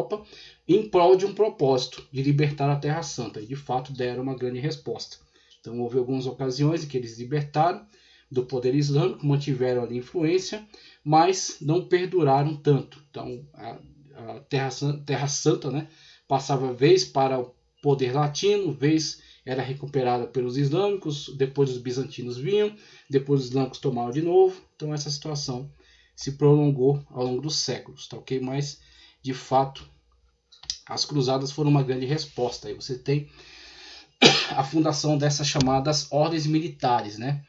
Europa em prol de um propósito, de libertar a Terra Santa. E de fato deram uma grande resposta. Então houve algumas ocasiões em que eles libertaram do poder islâmico, mantiveram ali influência, mas não perduraram tanto. Então a Terra Santa, né, passava vez para o poder latino, vez era recuperada pelos islâmicos, depois os bizantinos vinham, depois os islâmicos tomaram de novo. Então essa situação se prolongou ao longo dos séculos, tá ok? Mas de fato as cruzadas foram uma grande resposta. Aí você tem a fundação dessas chamadas ordens militares, né?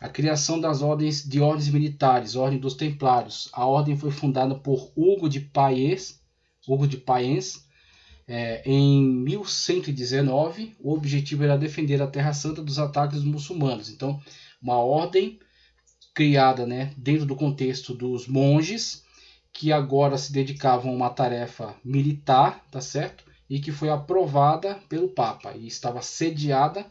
A criação das ordens militares, Ordem dos Templários. A ordem foi fundada por Hugo de Payens, em 1119. O objetivo era defender a Terra Santa dos ataques dos muçulmanos. Então, uma ordem criada, né, dentro do contexto dos monges, que agora se dedicavam a uma tarefa militar, tá certo? E que foi aprovada pelo Papa e estava sediada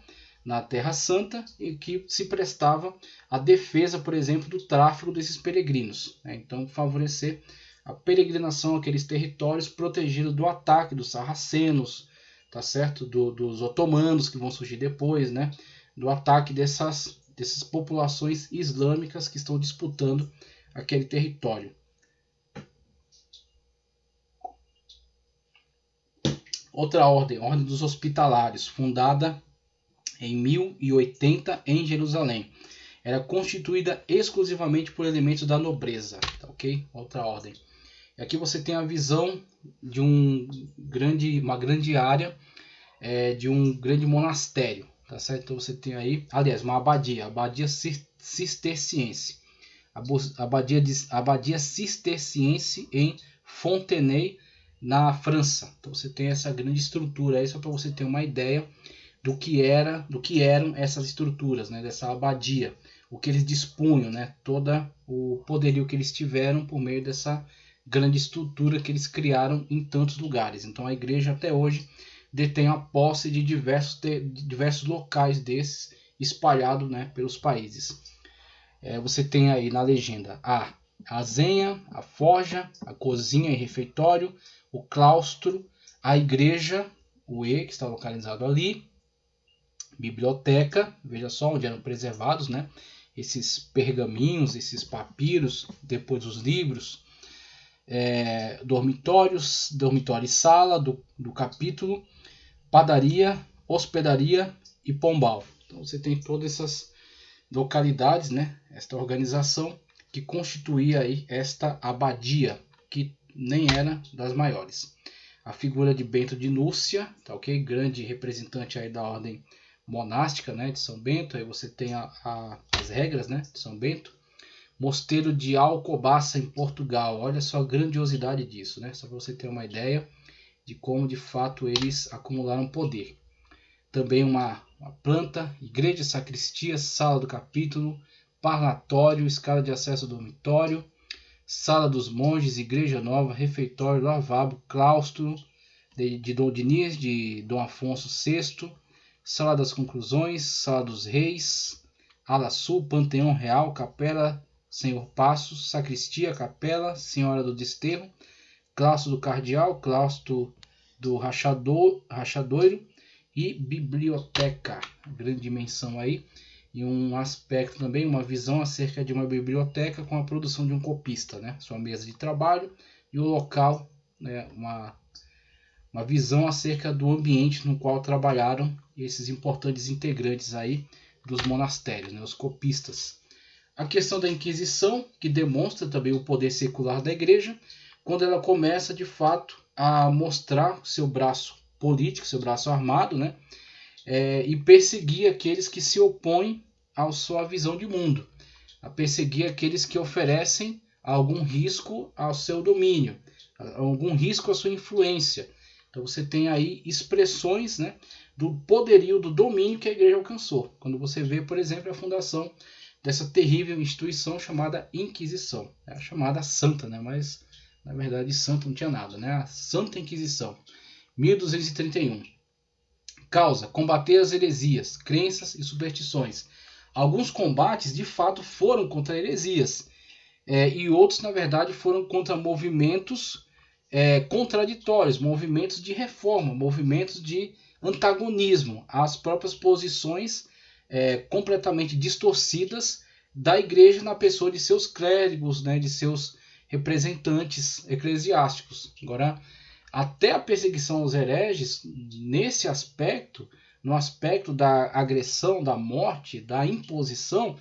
na Terra Santa e que se prestava à defesa, por exemplo, do tráfico desses peregrinos, né? Então, favorecer a peregrinação àqueles territórios protegidos do ataque dos sarracenos, tá certo? Dos otomanos que vão surgir depois, né? Do ataque dessas populações islâmicas que estão disputando aquele território. Outra ordem, Ordem dos Hospitalários, fundada em 1080 em Jerusalém. Era constituída exclusivamente por elementos da nobreza, tá ok? Outra ordem. E aqui você tem a visão de uma grande área, de um grande monastério, tá certo? Então você tem aí, aliás, uma abadia cisterciense. Abadia cisterciense em Fontenay, na França. Então você tem essa grande estrutura aí, só para você ter uma ideia do que eram essas estruturas, né, dessa abadia, o que eles dispunham, né, todo o poderio que eles tiveram por meio dessa grande estrutura que eles criaram em tantos lugares. Então a igreja até hoje detém a posse de diversos locais desses espalhados, né, pelos países. Você tem aí na legenda a azenha, a forja, a cozinha e refeitório, o claustro, a igreja, o que está localizado ali, biblioteca, veja só onde eram preservados, né, esses pergaminhos, esses papiros, depois os livros, dormitório e sala do capítulo, padaria, hospedaria e pombal. Então você tem todas essas localidades, né, esta organização que constituía aí esta abadia, que nem era das maiores. A figura de Bento de Núrcia, tá ok? Grande representante aí da ordem monástica, né, de São Bento. Aí você tem as regras, né, de São Bento. Mosteiro de Alcobaça em Portugal. Olha só a grandiosidade disso, né? Só para você ter uma ideia de como de fato eles acumularam poder. Também uma planta, igreja, sacristia, sala do capítulo, parlatório, escada de acesso ao dormitório, sala dos monges, igreja nova, refeitório, lavabo, claustro de Dom Diniz, de Dom Afonso VI, sala das conclusões, sala dos reis, ala sul, panteão real, capela Senhor Passos, sacristia, capela Senhora do Desterro, claustro do cardeal, claustro do rachadoiro e biblioteca. Grande dimensão aí. E um aspecto também, uma visão acerca de uma biblioteca com a produção de um copista, né? Sua mesa de trabalho e o local, né? Uma visão acerca do ambiente no qual trabalharam esses importantes integrantes aí dos monastérios, né? Os copistas. A questão da Inquisição, que demonstra também o poder secular da igreja, quando ela começa de fato a mostrar seu braço político, seu braço armado, né? E perseguir aqueles que se opõem à sua visão de mundo, a perseguir aqueles que oferecem algum risco ao seu domínio, algum risco à sua influência. Então você tem aí expressões, né, do poderio, do domínio que a igreja alcançou. Quando você vê, por exemplo, a fundação dessa terrível instituição chamada Inquisição, chamada Santa, né, mas na verdade santa não tinha nada, né, a Santa Inquisição, 1231. Causa: combater as heresias, crenças e superstições. Alguns combates de fato foram contra heresias, e outros na verdade foram contra movimentos contraditórios, movimentos de reforma, movimentos de antagonismo às próprias posições completamente distorcidas da igreja na pessoa de seus clérigos, né, de seus representantes eclesiásticos. Agora, até a perseguição aos hereges, nesse aspecto, no aspecto da agressão, da morte, da imposição,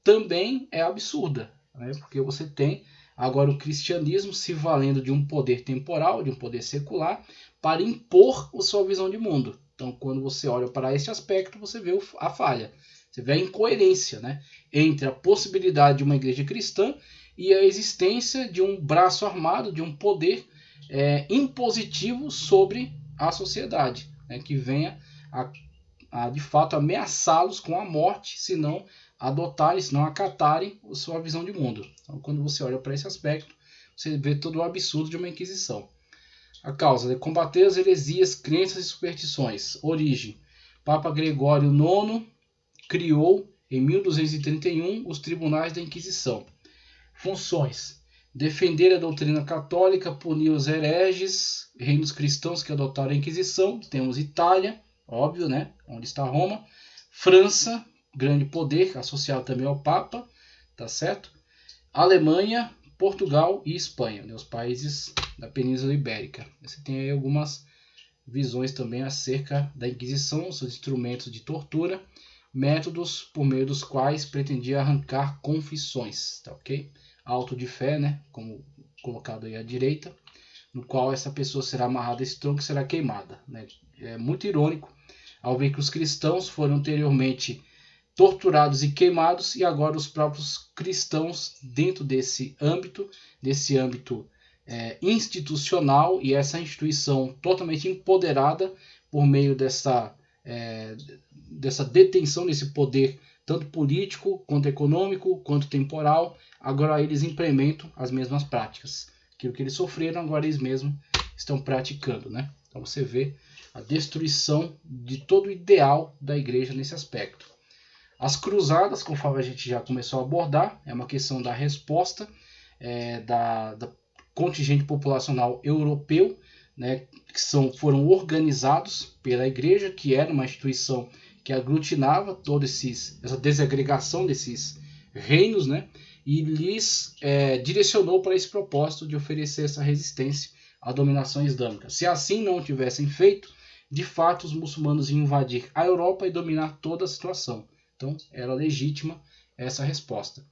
também é absurda, né? Porque você tem agora o cristianismo se valendo de um poder temporal, de um poder secular, para impor a sua visão de mundo. Então, quando você olha para esse aspecto, você vê a falha, você vê a incoerência, né, entre a possibilidade de uma igreja cristã e a existência de um braço armado, de um poder impositivo sobre a sociedade, né, que venha a de fato ameaçá-los com a morte, se não adotarem, se não acatarem a sua visão de mundo. Então, quando você olha para esse aspecto, você vê todo o absurdo de uma Inquisição. A causa de combater as heresias, crenças e superstições. Origem: Papa Gregório IX criou em 1231 os tribunais da Inquisição. Funções: defender a doutrina católica, punir os hereges, reinos cristãos que adotaram a Inquisição. Temos Itália, óbvio, né, onde está Roma. França, grande poder, associado também ao Papa, tá certo? Alemanha, Portugal e Espanha, né, os países da Península Ibérica. Você tem aí algumas visões também acerca da Inquisição, seus instrumentos de tortura, métodos por meio dos quais pretendia arrancar confissões, tá ok? Auto de fé, né, como colocado aí à direita, no qual essa pessoa será amarrada a esse tronco e será queimada, né? É muito irônico ao ver que os cristãos foram anteriormente torturados e queimados, e agora os próprios cristãos, dentro desse âmbito institucional, e essa instituição totalmente empoderada por meio dessa detenção desse poder, tanto político, quanto econômico, quanto temporal, agora eles implementam as mesmas práticas. Aquilo que eles sofreram, agora eles mesmos estão praticando, né? Então você vê a destruição de todo o ideal da igreja nesse aspecto. As cruzadas, conforme a gente já começou a abordar, é uma questão da resposta da contingente populacional europeu, né, que foram organizados pela igreja, que era uma instituição que aglutinava toda essa desagregação desses reinos, né, e lhes direcionou para esse propósito de oferecer essa resistência à dominação islâmica. Se assim não tivessem feito, de fato os muçulmanos iam invadir a Europa e dominar toda a situação. Então era legítima essa resposta.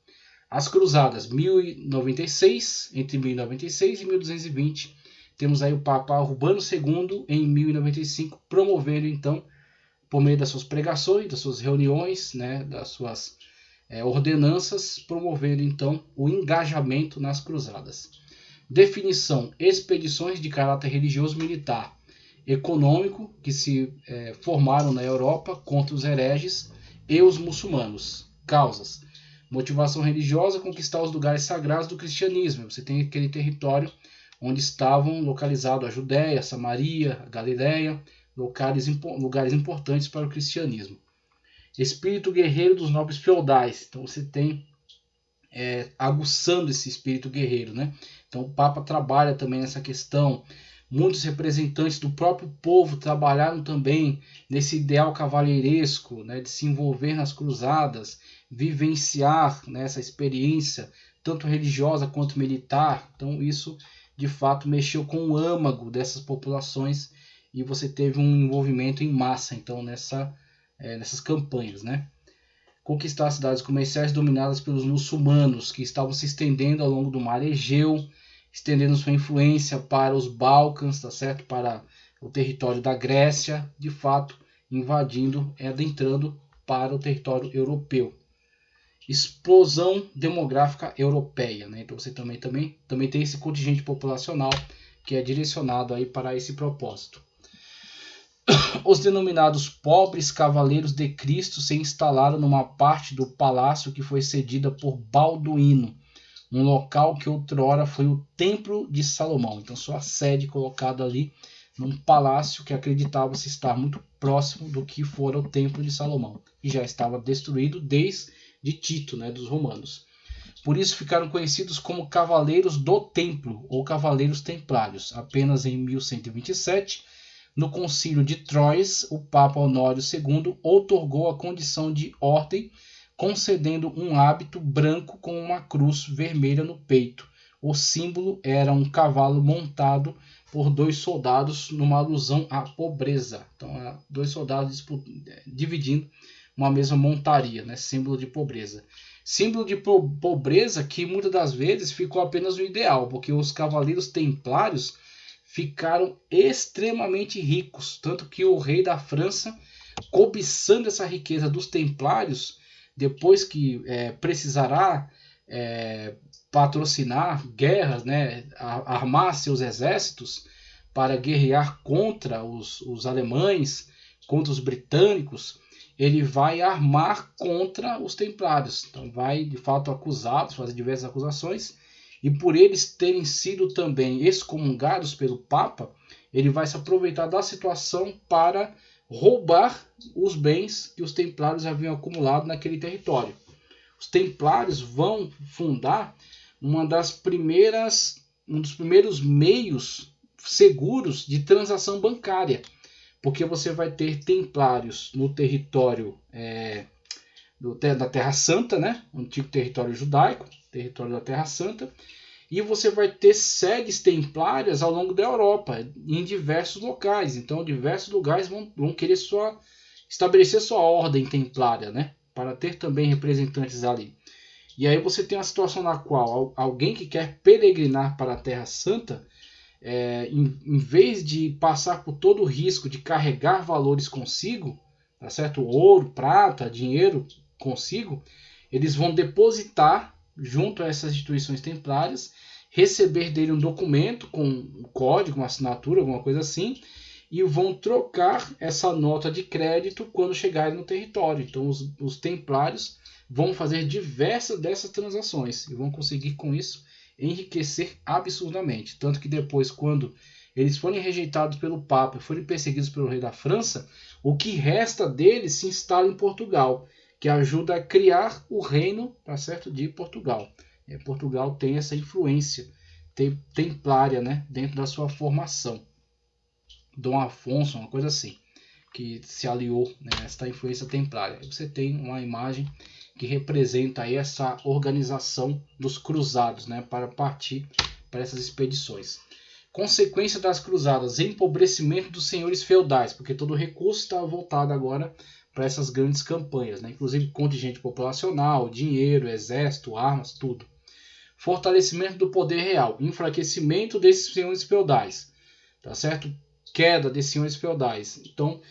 As cruzadas, 1096, entre 1096 e 1220, temos aí o Papa Urbano II em 1095, promovendo então, por meio das suas pregações, das suas reuniões, né, das suas ordenanças, promovendo então o engajamento nas cruzadas. Definição: expedições de caráter religioso, militar, econômico, que se formaram na Europa contra os hereges e os muçulmanos. Causas: motivação religiosa, conquistar os lugares sagrados do cristianismo. Você tem aquele território onde estavam localizados a Judéia, Samaria, a Galileia, lugares importantes para o cristianismo. Espírito guerreiro dos nobres feudais. Então você tem aguçando esse espírito guerreiro, né? Então o Papa trabalha também nessa questão. Muitos representantes do próprio povo trabalharam também nesse ideal cavalheiresco, né, de se envolver nas cruzadas, vivenciar, né, essa experiência, tanto religiosa quanto militar. Então isso, de fato, mexeu com o âmago dessas populações e você teve um envolvimento em massa então, nessas campanhas, né? Conquistar cidades comerciais dominadas pelos muçulmanos, que estavam se estendendo ao longo do mar Egeu, estendendo sua influência para os Balcãs, tá certo? Para o território da Grécia, de fato, invadindo, adentrando para o território europeu. Explosão demográfica europeia, né? Então você também tem esse contingente populacional que é direcionado aí para esse propósito. Os denominados pobres cavaleiros de Cristo se instalaram numa parte do palácio que foi cedida por Balduíno, um local que outrora foi o Templo de Salomão. Então sua sede colocada ali num palácio que acreditava-se estar muito próximo do que fora o Templo de Salomão, e já estava destruído desde Tito, né, dos romanos. Por isso ficaram conhecidos como Cavaleiros do Templo ou Cavaleiros Templários. Apenas em 1127, no Concílio de Troyes, o Papa Honório II outorgou a condição de ordem, concedendo um hábito branco com uma cruz vermelha no peito. O símbolo era um cavalo montado por 2 soldados, numa alusão à pobreza. Então, 2 soldados dividindo uma mesma montaria, né? Símbolo de pobreza. Símbolo de pobreza que muitas das vezes ficou apenas no ideal, porque os cavaleiros templários ficaram extremamente ricos, tanto que o rei da França, cobiçando essa riqueza dos templários, depois que precisará patrocinar guerras, né, armar seus exércitos para guerrear contra os alemães, contra os britânicos, ele vai armar contra os templários. Então vai de fato acusá-los, fazer diversas acusações, e por eles terem sido também excomungados pelo Papa, ele vai se aproveitar da situação para roubar os bens que os templários haviam acumulado naquele território. Os templários vão fundar um dos primeiros meios seguros de transação bancária, porque você vai ter templários no território da Terra Santa, né? O antigo território judaico, território da Terra Santa, e você vai ter sedes templárias ao longo da Europa, em diversos locais. Então, diversos lugares vão querer estabelecer sua ordem templária, né? Para ter também representantes ali. E aí você tem uma situação na qual alguém que quer peregrinar para a Terra Santa, em vez de passar por todo o risco de carregar valores consigo, tá certo? Ouro, prata, dinheiro consigo, eles vão depositar junto a essas instituições templárias, receber dele um documento com um código, uma assinatura, alguma coisa assim, e vão trocar essa nota de crédito quando chegarem no território. Então os templários vão fazer diversas dessas transações e vão conseguir com isso enriquecer absurdamente. Tanto que depois, quando eles forem rejeitados pelo Papa e forem perseguidos pelo rei da França, o que resta deles se instala em Portugal, que ajuda a criar o reino, tá certo, de Portugal. Portugal tem essa influência templária, né, dentro da sua formação. Dom Afonso, uma coisa assim, que se aliou, né, a essa influência templária. Você tem uma imagem que representa aí essa organização dos cruzados, né, para partir para essas expedições. Consequência das cruzadas: empobrecimento dos senhores feudais, porque todo o recurso está voltado agora para essas grandes campanhas, né? Inclusive contingente populacional, dinheiro, exército, armas, tudo. Fortalecimento do poder real, enfraquecimento desses senhores feudais, tá certo? Queda desses senhores feudais. Então,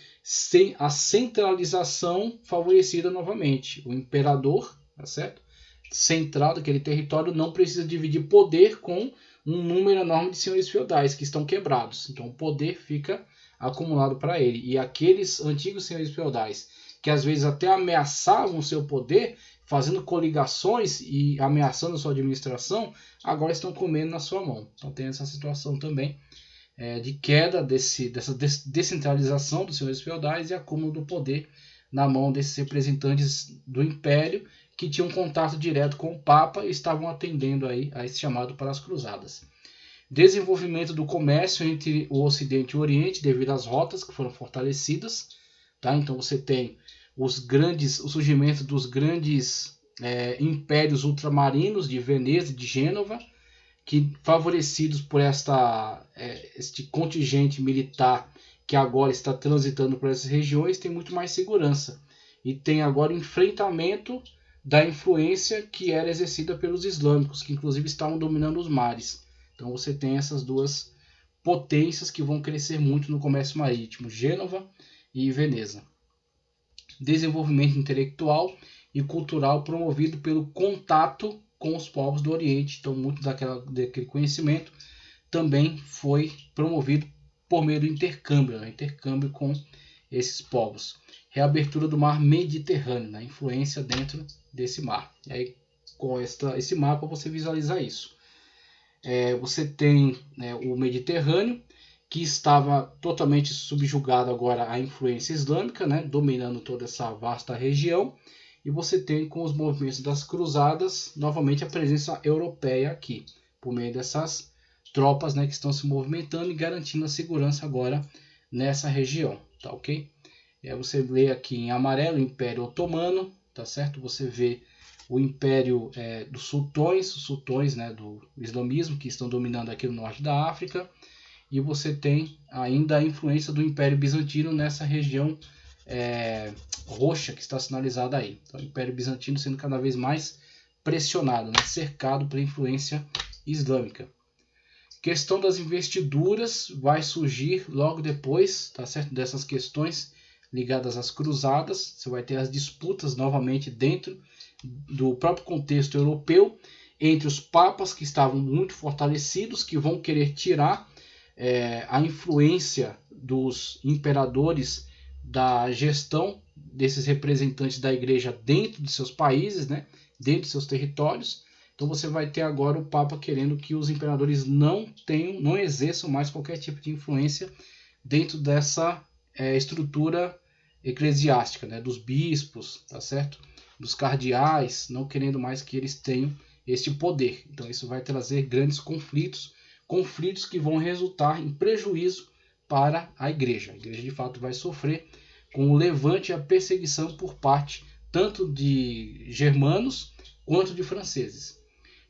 a centralização favorecida novamente. O imperador, tá certo? Central daquele território, não precisa dividir poder com um número enorme de senhores feudais que estão quebrados. Então, o poder fica acumulado para ele. E aqueles antigos senhores feudais que às vezes até ameaçavam o seu poder, fazendo coligações e ameaçando sua administração, agora estão comendo na sua mão. Então tem essa situação também de queda dessa descentralização dos senhores feudais e acúmulo do poder na mão desses representantes do império que tinham contato direto com o Papa e estavam atendendo aí a esse chamado para as cruzadas. Desenvolvimento do comércio entre o Ocidente e o Oriente devido às rotas que foram fortalecidas. Tá? Então você tem o surgimento dos grandes impérios ultramarinos de Veneza e de Gênova, que, favorecidos por este contingente militar que agora está transitando por essas regiões, tem muito mais segurança. E tem agora enfrentamento da influência que era exercida pelos islâmicos, que inclusive estavam dominando os mares. Então você tem essas duas potências que vão crescer muito no comércio marítimo, Gênova e Veneza. Desenvolvimento intelectual e cultural promovido pelo contato com os povos do Oriente. Então muito daquele conhecimento também foi promovido por meio do intercâmbio, né? Intercâmbio com esses povos. Reabertura do mar Mediterrâneo, né? Influência dentro desse mar. E aí, com esse mapa você visualiza isso. Você tem o Mediterrâneo, que estava totalmente subjugado agora à influência islâmica, né, dominando toda essa vasta região. e você tem com os movimentos das cruzadas novamente a presença europeia aqui, por meio dessas tropas, né, que estão se movimentando e garantindo a segurança agora nessa região, tá ok? Você vê aqui em amarelo o Império Otomano, tá certo? Você vê o Império dos sultões, os sultões, né, do islamismo que estão dominando aqui no norte da África, e você tem ainda a influência do Império Bizantino nessa região roxa que está sinalizada aí. Então, o Império Bizantino sendo cada vez mais pressionado, né, cercado pela influência islâmica. Questão das investiduras vai surgir logo depois, tá certo? Dessas questões ligadas às cruzadas. Você vai ter as disputas novamente dentro do próprio contexto europeu entre os papas que estavam muito fortalecidos, que vão querer tirar a influência dos imperadores da gestão desses representantes da igreja dentro de seus países, né, dentro de seus territórios. Então você vai ter agora o Papa querendo que os imperadores não exerçam mais qualquer tipo de influência dentro dessa estrutura eclesiástica, né, dos bispos, tá certo? Dos cardeais, não querendo mais que eles tenham este poder. Então isso vai trazer grandes conflitos que vão resultar em prejuízo para a igreja. A igreja de fato vai sofrer com o levante e a perseguição por parte tanto de germanos quanto de franceses.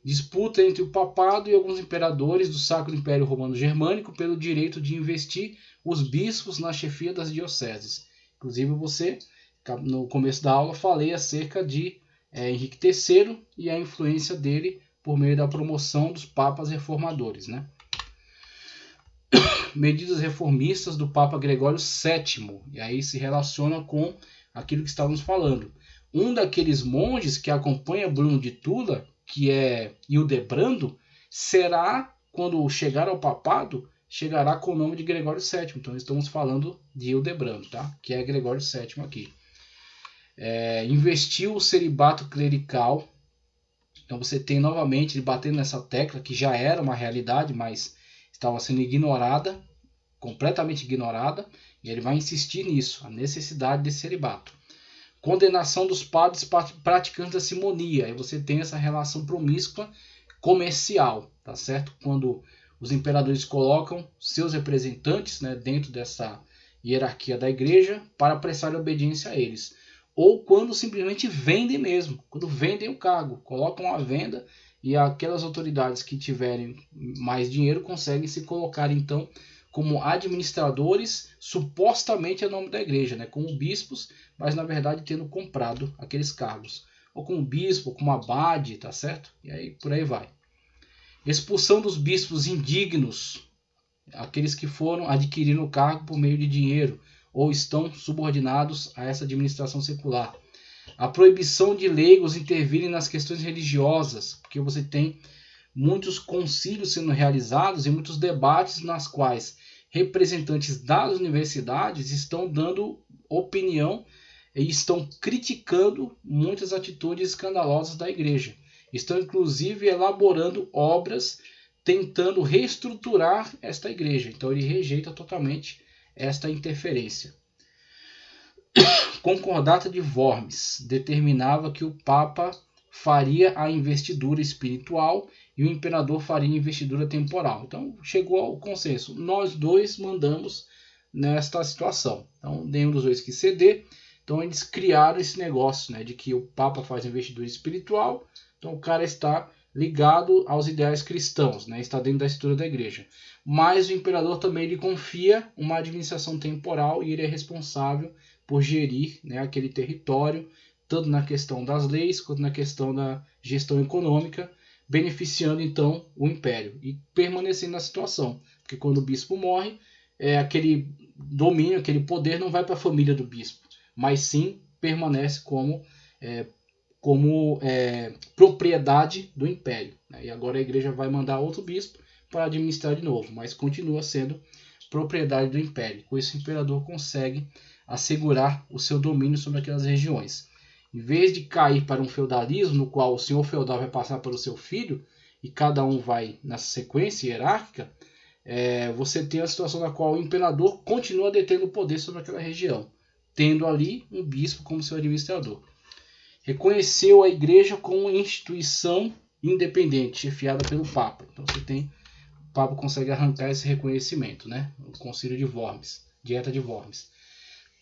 Disputa entre o papado e alguns imperadores do Sacro Império Romano Germânico pelo direito de investir os bispos na chefia das dioceses. Inclusive você, no começo da aula, falei acerca de Henrique III e a influência dele por meio da promoção dos papas reformadores, né? Medidas reformistas do Papa Gregório VII, e aí se relaciona com aquilo que estávamos falando. Um daqueles monges que acompanha Bruno de Tula, que é Hildebrando, será, quando chegar ao papado, chegará com o nome de Gregório VII. Então estamos falando de Hildebrando, tá? Que é Gregório VII aqui. Investiu o celibato clerical. Então você tem novamente ele batendo nessa tecla que já era uma realidade, mas estava sendo ignorada, completamente ignorada, e ele vai insistir nisso, a necessidade desse celibato. Condenação dos padres praticantes da simonia. Aí você tem essa relação promíscua comercial, tá certo? Quando os imperadores colocam seus representantes, né, dentro dessa hierarquia da igreja para prestar obediência a eles. Ou quando simplesmente vendem mesmo, quando vendem o cargo, colocam à venda e aquelas autoridades que tiverem mais dinheiro conseguem se colocar então como administradores, supostamente a nome da igreja, né, como bispos, mas na verdade tendo comprado aqueles cargos, ou como bispo, ou como abade, tá certo? E aí por aí vai. Expulsão dos bispos indignos, aqueles que foram adquirir o cargo por meio de dinheiro, ou estão subordinados a essa administração secular. A proibição de leigos intervirem nas questões religiosas, porque você tem muitos concílios sendo realizados e muitos debates nas quais representantes das universidades estão dando opinião e estão criticando muitas atitudes escandalosas da igreja. Estão inclusive elaborando obras tentando reestruturar esta igreja. Então ele rejeita totalmente esta interferência. Concordata de Worms determinava que o Papa faria a investidura espiritual e o imperador faria a investidura temporal. Então chegou ao consenso. Nós dois mandamos nesta situação. Então nenhum dos dois quis ceder. Então eles criaram esse negócio, né, de que o Papa faz a investidura espiritual. Então o cara está ligado aos ideais cristãos, né, está dentro da estrutura da igreja. Mas o imperador também lhe confia uma administração temporal e ele é responsável por gerir, né, aquele território, tanto na questão das leis quanto na questão da gestão econômica, beneficiando então o império e permanecendo na situação. Porque quando o bispo morre, aquele domínio, aquele poder não vai para a família do bispo, mas sim permanece como propriedade do império. E agora a igreja vai mandar outro bispo para administrar de novo, mas continua sendo propriedade do império. Com isso o imperador consegue assegurar o seu domínio sobre aquelas regiões. Em vez de cair para um feudalismo, no qual o senhor feudal vai passar para o seu filho, e cada um vai nessa sequência hierárquica, você tem a situação na qual o imperador continua detendo o poder sobre aquela região, tendo ali um bispo como seu administrador. reconheceu a igreja como instituição independente, chefiada pelo Papa. Então o Papa consegue arrancar esse reconhecimento, né? O Concílio de Worms, Dieta de Worms.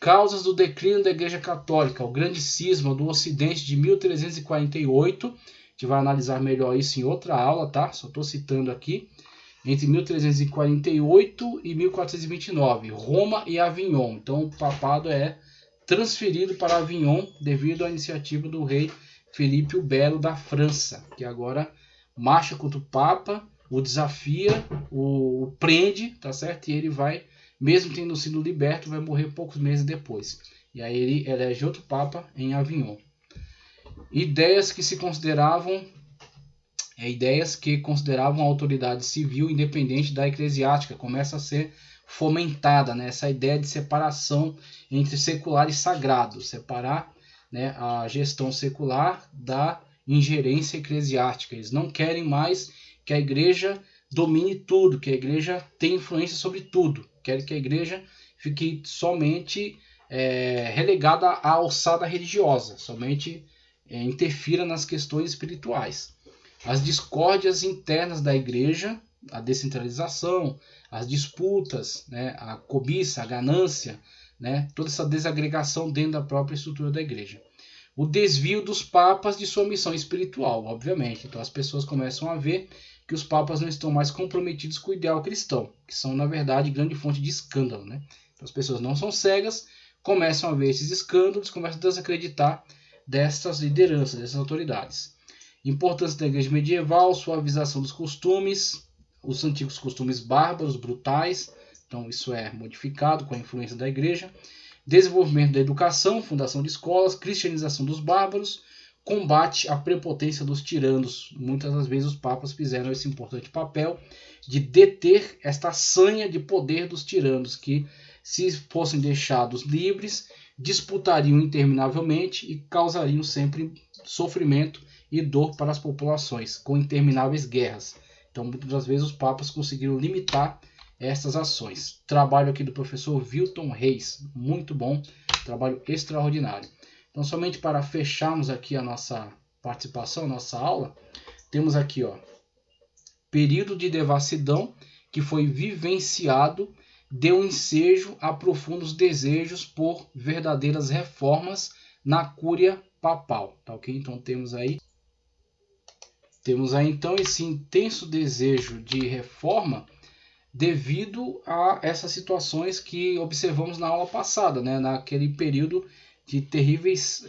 Causas do declínio da Igreja Católica, o grande cisma do Ocidente de 1348. A gente vai analisar melhor isso em outra aula, tá? Só estou citando aqui. Entre 1348 e 1429, Roma e Avignon. Então o papado é transferido para Avignon devido à iniciativa do rei Felipe o Belo da França, que agora marcha contra o Papa, o desafia, o prende, tá certo? E ele vai, mesmo tendo sido liberto, vai morrer poucos meses depois. E aí ele elege outro Papa em Avignon. Ideias que consideravam a autoridade civil independente da eclesiástica começa a ser fomentada, né? Essa ideia de separação entre secular e sagrado, separar, né, a gestão secular da ingerência eclesiástica. Eles não querem mais que a igreja domine tudo, que a igreja tenha influência sobre tudo. Querem que a igreja fique somente relegada à alçada religiosa, somente interfira nas questões espirituais. As discórdias internas da igreja, a descentralização, as disputas, né, a cobiça, a ganância, né, toda essa desagregação dentro da própria estrutura da igreja. O desvio dos papas de sua missão espiritual, obviamente. Então as pessoas começam a ver que os papas não estão mais comprometidos com o ideal cristão, que são, na verdade, grande fonte de escândalo, né? Então as pessoas não são cegas, começam a ver esses escândalos, começam a desacreditar dessas lideranças, dessas autoridades. Importância da igreja medieval, suavização dos costumes, os antigos costumes bárbaros, brutais, então isso é modificado com a influência da igreja. Desenvolvimento da educação, fundação de escolas, cristianização dos bárbaros, combate à prepotência dos tiranos. Muitas das vezes os papas fizeram esse importante papel de deter esta sanha de poder dos tiranos, que se fossem deixados livres, disputariam interminavelmente e causariam sempre sofrimento e dor para as populações, com intermináveis guerras. Então, muitas das vezes os papas conseguiram limitar essas ações. Trabalho aqui do professor Wilton Reis, muito bom, trabalho extraordinário. Então, somente para fecharmos aqui a nossa participação, a nossa aula, temos aqui, ó, período de devassidão que foi vivenciado, deu ensejo a profundos desejos por verdadeiras reformas na cúria papal, tá ok? Então temos aí então esse intenso desejo de reforma devido a essas situações que observamos na aula passada, né? Naquele período de terríveis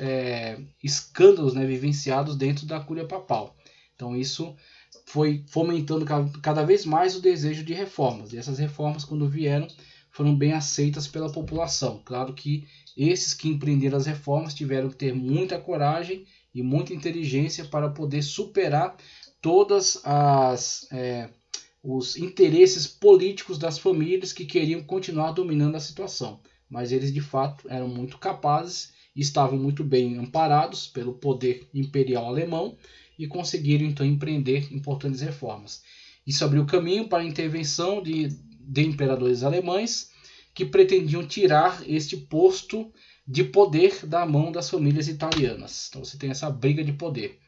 escândalos, né, vivenciados dentro da cúria papal. Então isso foi fomentando cada vez mais o desejo de reformas. E essas reformas, quando vieram, foram bem aceitas pela população. Claro que esses que empreenderam as reformas tiveram que ter muita coragem e muita inteligência para poder superar todas os interesses políticos das famílias que queriam continuar dominando a situação. Mas eles, de fato, eram muito capazes e estavam muito bem amparados pelo poder imperial alemão e conseguiram, então, empreender importantes reformas. Isso abriu caminho para a intervenção de imperadores alemães que pretendiam tirar este posto de poder da mão das famílias italianas. Então você tem essa briga de poder.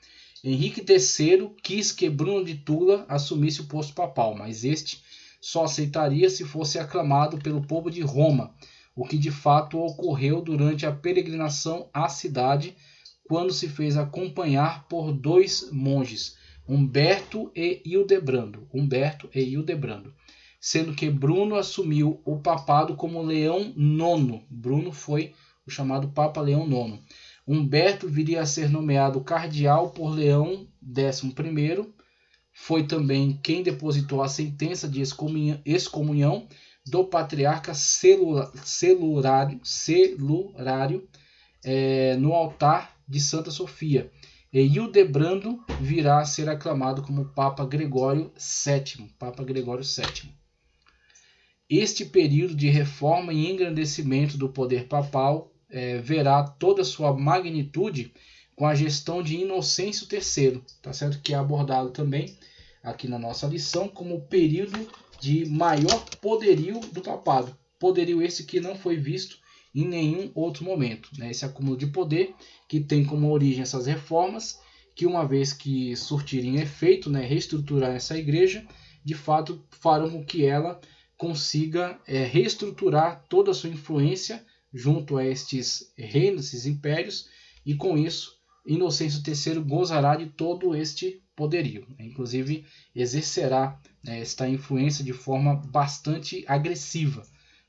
Henrique III quis que Bruno de Tula assumisse o posto papal, mas este só aceitaria se fosse aclamado pelo povo de Roma, o que de fato ocorreu durante a peregrinação à cidade, quando se fez acompanhar por dois monges, Humberto e Hildebrando, sendo que Bruno assumiu o papado como Leão IX. Bruno foi o chamado Papa Leão IX. Humberto viria a ser nomeado cardeal por Leão XI. Foi também quem depositou a sentença de excomunhão do patriarca Celurário no altar de Santa Sofia. E Hildebrando virá a ser aclamado como Papa Gregório VII. Este período de reforma e engrandecimento do poder papal verá toda a sua magnitude com a gestão de Inocêncio III, tá certo? Que é abordado também aqui na nossa lição como o período de maior poderio do papado. Poderio esse que não foi visto em nenhum outro momento, né? Esse acúmulo de poder que tem como origem essas reformas, que uma vez que surtirem efeito, né, reestruturar essa igreja, de fato farão com que ela consiga reestruturar toda a sua influência junto a estes reinos, esses impérios, e com isso Inocêncio III gozará de todo este poderio, né? Inclusive exercerá, né, esta influência de forma bastante agressiva,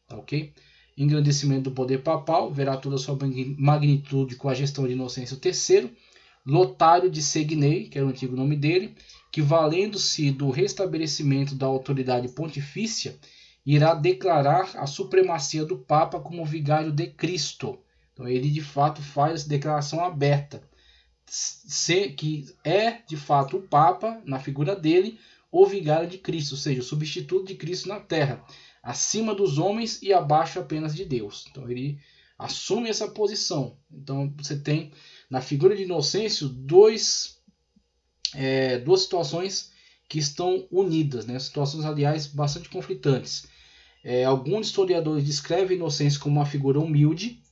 tá, ok? Engrandecimento do poder papal, verá toda a sua magnitude com a gestão de Inocêncio III. Lotário de Segni, que era o antigo nome dele, que valendo-se do restabelecimento da autoridade pontifícia, irá declarar a supremacia do Papa como vigário de Cristo. Então ele de fato faz essa declaração aberta, que é de fato o Papa, na figura dele, o vigário de Cristo, ou seja, o substituto de Cristo na Terra, acima dos homens e abaixo apenas de Deus. Então ele assume essa posição. Então você tem na figura de Inocêncio duas situações que estão unidas, né? Situações, aliás, bastante conflitantes. Alguns historiadores descrevem Inocêncio como uma figura humilde,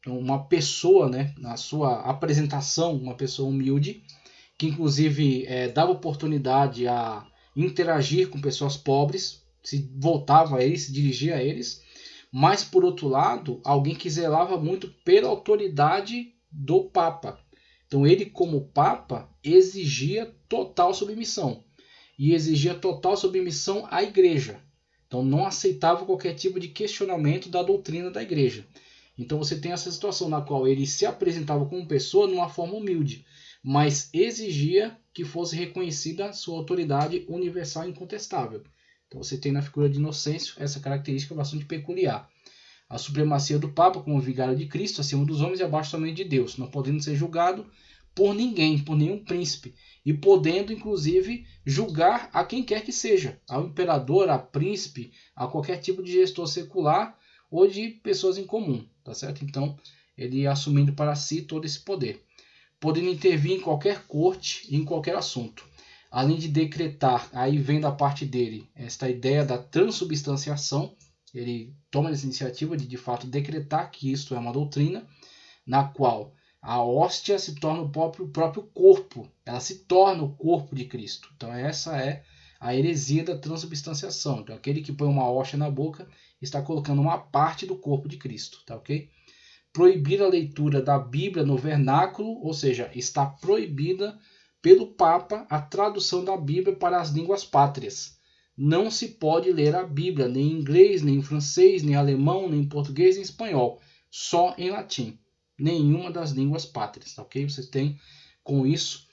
uma pessoa, né, na sua apresentação, uma pessoa humilde, que inclusive dava oportunidade a interagir com pessoas pobres, se voltava a eles, se dirigia a eles, mas por outro lado, alguém que zelava muito pela autoridade do Papa. Então ele, como Papa, exigia total submissão, e exigia total submissão à Igreja. Então não aceitava qualquer tipo de questionamento da doutrina da Igreja. Então você tem essa situação na qual ele se apresentava como pessoa numa forma humilde, mas exigia que fosse reconhecida sua autoridade universal e incontestável. Então você tem na figura de Inocêncio essa característica bastante peculiar. A supremacia do Papa como vigário de Cristo acima dos homens e abaixo também de Deus, não podendo ser julgado por ninguém, por nenhum príncipe, e podendo inclusive julgar a quem quer que seja, ao imperador, a príncipe, a qualquer tipo de gestor secular ou de pessoas em comum, tá certo? Então ele assumindo para si todo esse poder, podendo intervir em qualquer corte e em qualquer assunto, além de decretar, aí vem da parte dele esta ideia da transubstanciação. Ele toma essa iniciativa de fato decretar que isto é uma doutrina na qual a hóstia se torna o próprio corpo, ela se torna o corpo de Cristo. Então essa é a heresia da transubstanciação. Então aquele que põe uma hóstia na boca está colocando uma parte do corpo de Cristo, tá, ok? Proibir a leitura da Bíblia no vernáculo, ou seja, está proibida pelo Papa a tradução da Bíblia para as línguas pátrias. Não se pode ler a Bíblia nem em inglês, nem em francês, nem em alemão, nem em português, nem em espanhol. Só em latim. Nenhuma das línguas pátrias. Tá, ok? Você tem com isso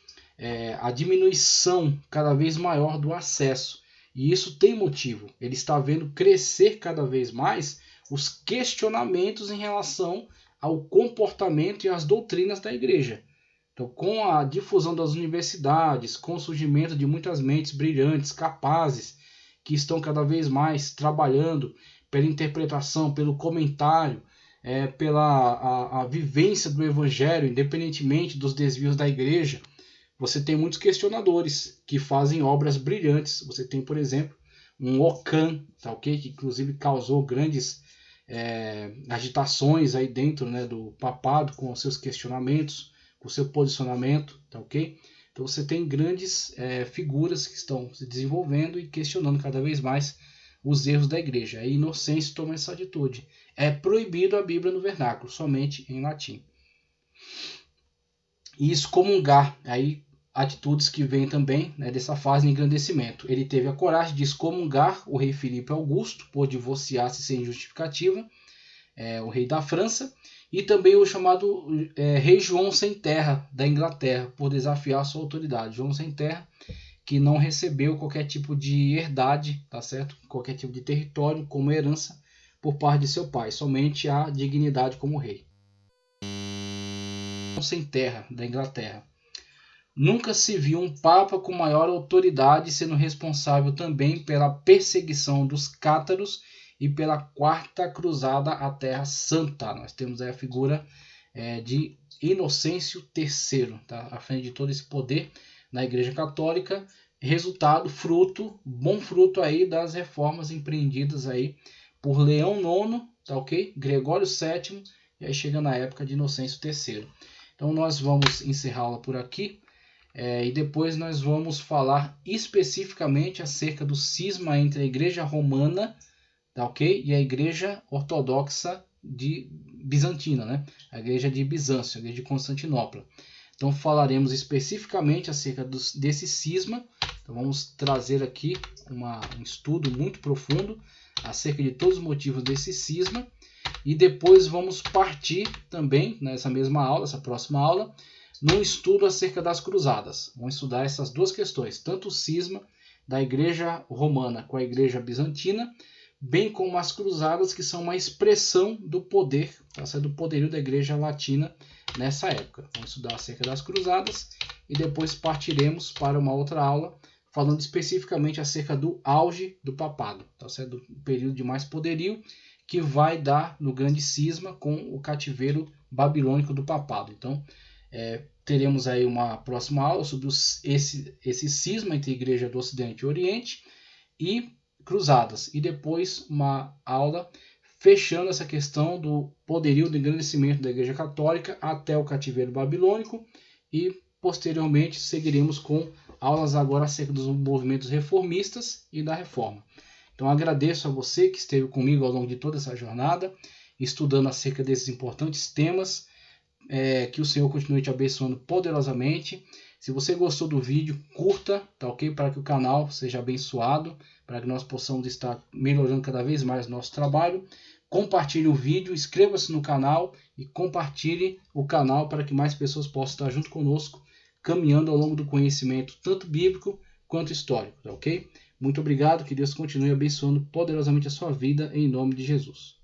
a diminuição cada vez maior do acesso. E isso tem motivo. Ele está vendo crescer cada vez mais os questionamentos em relação ao comportamento e às doutrinas da igreja. Então, com a difusão das universidades, com o surgimento de muitas mentes brilhantes, capazes, que estão cada vez mais trabalhando pela interpretação, pelo comentário, pela a vivência do evangelho, independentemente dos desvios da igreja, você tem muitos questionadores que fazem obras brilhantes. Você tem, por exemplo, um Ockham, tá, okay? Que inclusive causou grandes agitações aí dentro, né, do papado com os seus questionamentos, com o seu posicionamento, tá, ok? Então você tem grandes figuras que estão se desenvolvendo e questionando cada vez mais os erros da igreja. A Inocêncio toma essa atitude. É proibido a Bíblia no vernáculo, somente em latim. E excomungar, aí atitudes que vêm também, né, dessa fase de engrandecimento. Ele teve a coragem de excomungar o rei Filipe Augusto por divorciar-se sem justificativa, o rei da França, e também o chamado rei João Sem Terra da Inglaterra, por desafiar sua autoridade. João Sem Terra, que não recebeu qualquer tipo de herdade, tá certo? Qualquer tipo de território como herança por parte de seu pai, somente a dignidade como rei. João Sem Terra da Inglaterra. Nunca se viu um papa com maior autoridade sendo responsável também pela perseguição dos cátaros e pela Quarta Cruzada à Terra Santa. Nós temos aí a figura de Inocêncio III, tá? À frente de todo esse poder na Igreja Católica, resultado, bom fruto aí das reformas empreendidas aí por Leão IX tá ok? Gregório VII, e aí chega na época de Inocêncio III. Então nós vamos encerrá-la por aqui, e depois nós vamos falar especificamente acerca do cisma entre a Igreja Romana, tá ok? E a Igreja Ortodoxa Bizantina, né? A Igreja de Bizâncio, a Igreja de Constantinopla. Então falaremos especificamente acerca desse cisma. Então vamos trazer aqui um estudo muito profundo acerca de todos os motivos desse cisma. E depois vamos partir também, nessa mesma aula, essa próxima aula, num estudo acerca das cruzadas. Vamos estudar essas duas questões, tanto o cisma da Igreja Romana com a Igreja Bizantina, bem como as cruzadas, que são uma expressão do poder, do poderio da Igreja Latina nessa época. Vamos estudar acerca das cruzadas e depois partiremos para uma outra aula falando especificamente acerca do auge do papado, tá certo? Do período de mais poderio que vai dar no grande cisma com o cativeiro babilônico do papado. Então, teremos aí uma próxima aula sobre esse cisma entre a Igreja do Ocidente e Oriente e cruzadas. E depois uma aula fechando essa questão do poderio do engrandecimento da Igreja Católica até o cativeiro babilônico. E posteriormente seguiremos com aulas agora acerca dos movimentos reformistas e da Reforma. Então agradeço a você que esteve comigo ao longo de toda essa jornada, estudando acerca desses importantes temas. Que o Senhor continue te abençoando poderosamente. Se você gostou do vídeo, curta, tá ok? Para que o canal seja abençoado, para que nós possamos estar melhorando cada vez mais o nosso trabalho. Compartilhe o vídeo, inscreva-se no canal e compartilhe o canal para que mais pessoas possam estar junto conosco, caminhando ao longo do conhecimento, tanto bíblico quanto histórico, tá ok? Muito obrigado, que Deus continue abençoando poderosamente a sua vida, em nome de Jesus.